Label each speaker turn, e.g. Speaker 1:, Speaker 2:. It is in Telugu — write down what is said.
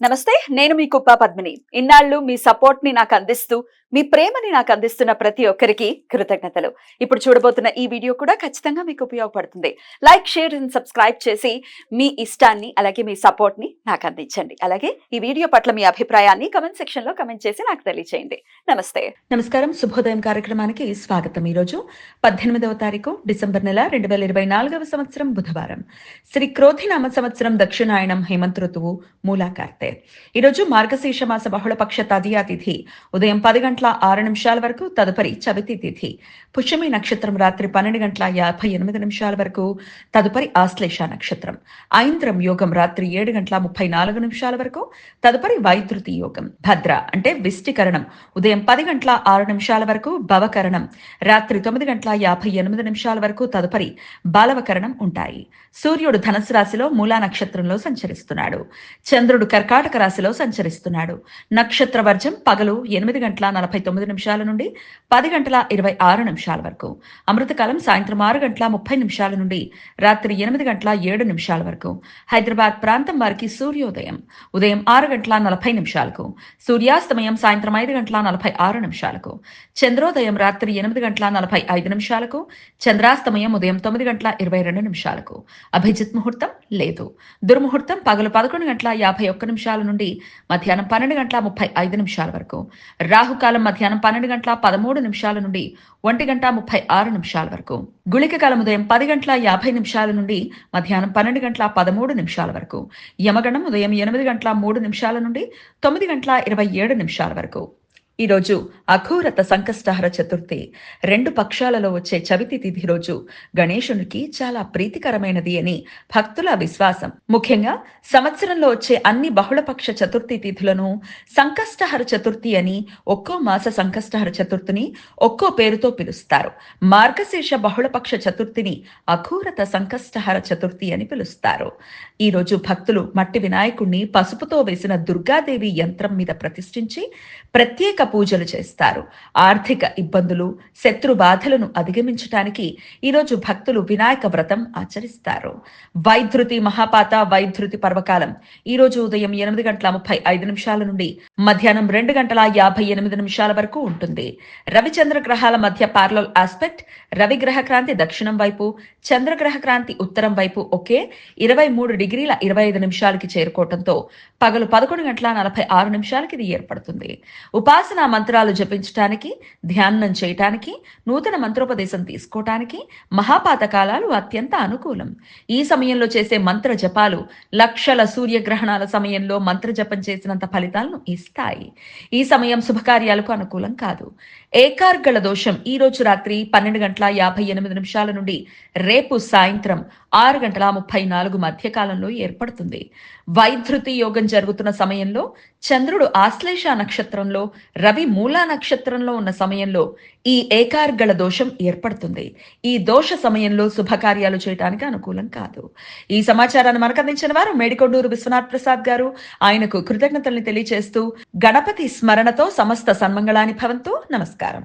Speaker 1: నమస్తే. నేను మీ కుప్ప పద్మిని. ఇన్నాళ్ళు మీ సపోర్ట్‌ని నాకందిస్తూ, మీ ప్రేమని నాకందిస్తున్న ప్రతి ఒక్కరికి కృతజ్ఞతలు. ఇప్పుడు చూడబోతున్న ఈ వీడియో కూడా ఖచ్చితంగా మీకు ఉపయోగపడుతుంది. లైక్, షేర్ అండ్ సబ్స్క్రైబ్ చేసి మీ ఇష్టాన్ని అలాగే మీ సపోర్ట్‌ని నాకందించండి. అలాగే ఈ వీడియో పట్ల మీ అభిప్రాయాన్ని కామెంట్ సెక్షన్‌లో కామెంట్ చేసి నాకు తెలియజేయండి. నమస్తే.
Speaker 2: నమస్కారం. శుభోదయం కార్యక్రమానికి స్వాగతం. ఈరోజు 18వ తారీఖు డిసెంబర్ నెల 2024వ సంవత్సరం బుధవారం. శ్రీ క్రోధినామ సంవత్సరం దక్షిణాయనం హేమంత ఋతువు మూలా కార్తె. ఈరోజు మార్గశీర్ష మాస బహుళపక్ష తదియా తిథి ఉదయం 10:06 వరకు, తదుపరి చవితి తిథి. పుష్యమి నక్షత్రం రాత్రి 12:58 వరకు, తదుపరి ఆశ్లేష నక్షత్రం. ఐంద్రం యోగం రాత్రి 7:34 వరకు, తదుపరి వైద్యుతి యోగం. భద్ర అంటే విష్టికరణం ఉదయం 10:06 వరకు, భవకరణం రాత్రి 9:58 వరకు, తదుపరి బాలవకరణం ఉంటాయి. సూర్యుడు ధనస్సు రాశిలో మూలా నక్షత్రంలో సంచరిస్తున్నాడు. చంద్రుడు కర్కాటక రాశిలో సంచరిస్తున్నాడు. నక్షత్ర వర్జం పగలు 8:49 నుండి 10:26 వరకు. అమృతకాలం సాయంత్రం 6:30 నుండి రాత్రి 8:07 వరకు. హైదరాబాద్ ప్రాంతం వారికి సూర్యోదయం ఉదయం 6:40 సూర్యాస్తమయం సాయంత్రం 5:46 చంద్రోదయం రాత్రి 8:45 చంద్రాస్తమయం ఉదయం 9:22 అభిజిత్ ముహూర్తం లేదు. దుర్ముహూర్తం పగలు 11:51 నుండి మధ్యాహ్నం 12:35 వరకు. రాహుకాలం మధ్యాహ్నం 12:13 నుండి 1:36 వరకు. గుళిక కాలం ఉదయం 10:50 నుండి మధ్యాహ్నం 12:13 వరకు. యమగణం ఉదయం 8:03 నుండి 9:27 వరకు. ఈరోజు అఘోరత సంకష్టహర చతుర్థి. 2 పక్షాలలో వచ్చే చవితి తిథి రోజు గణేశునికి చాలా ప్రీతికరమైనది అని భక్తుల విశ్వాసం. ముఖ్యంగా సంవత్సరంలో వచ్చే అన్ని బహుళపక్ష చతుర్థి తిథులను సంకష్టహర చతుర్థి అని, ఒక్కో మాస సంకష్టహర చతుర్థిని ఒక్కో పేరుతో పిలుస్తారు. మార్గశీర్ష బహుళపక్ష చతుర్థిని అఘోరత సంకష్టహర చతుర్థి అని పిలుస్తారు. ఈ రోజు భక్తులు మట్టి వినాయకుడిని పసుపుతో వేసిన దుర్గాదేవి యంత్రం మీద ప్రతిష్ఠించి ప్రత్యేక పూజలు చేస్తారు. ఆర్థిక ఇబ్బందులు, శత్రు బాధలను అధిగమించటానికి ఈరోజు భక్తులు వినాయక వ్రతం ఆచరిస్తారు. వైద్యుతి మహాపాత వైద్యుతి పర్వకాలం ఈరోజు ఉదయం 8:35 నుండి మధ్యాహ్నం 2:58 వరకు ఉంటుంది. రవిచంద్ర గ్రహాల మధ్య పారలల్ ఆస్పెక్ట్. రవి గ్రహ క్రాంతి దక్షిణం వైపు, చంద్రగ్రహ క్రాంతి ఉత్తరం వైపు ఒకే 23:25 చేరుకోవటంతో పగలు 11:46 ఇది ఏర్పడుతుంది. ఉపాసనా మంత్రాలు జపించటానికి, ధ్యానం చేయటానికి, నూతన మంత్రోపదేశం తీసుకోవటానికి మహాపాత కాలాలు అత్యంత అనుకూలం. ఈ సమయంలో చేసే మంత్ర జపాలు లక్షల సూర్యగ్రహణాల సమయంలో మంత్ర జపం చేసినంత ఫలితాలను ఇస్తాయి. ఈ సమయం శుభకార్యాలకు అనుకూలం కాదు. ఏకార్గళ దోషం ఈ రోజు రాత్రి 12:58 నుండి రేపు సాయంత్రం 6:34 మధ్య కాలంలో ఏర్పడుతుంది. వైద్యుతి యోగం జరుగుతున్న సమయంలో చంద్రుడు ఆశ్లేష నక్షత్రంలో, రవి మూలా నక్షత్రంలో ఉన్న సమయంలో ఈ ఏకార్గళ దోషం ఏర్పడుతుంది. ఈ దోష సమయంలో శుభకార్యాలు చేయడానికి అనుకూలం కాదు. ఈ సమాచారాన్ని మనకు అందించిన వారు మేడికొండూరు విశ్వనాథ్ ప్రసాద్ గారు. ఆయనకు కృతజ్ఞతల్ని తెలియజేస్తూ గణపతి స్మరణతో సమస్త సన్మంగళాని భవంతు. నమస్కారం.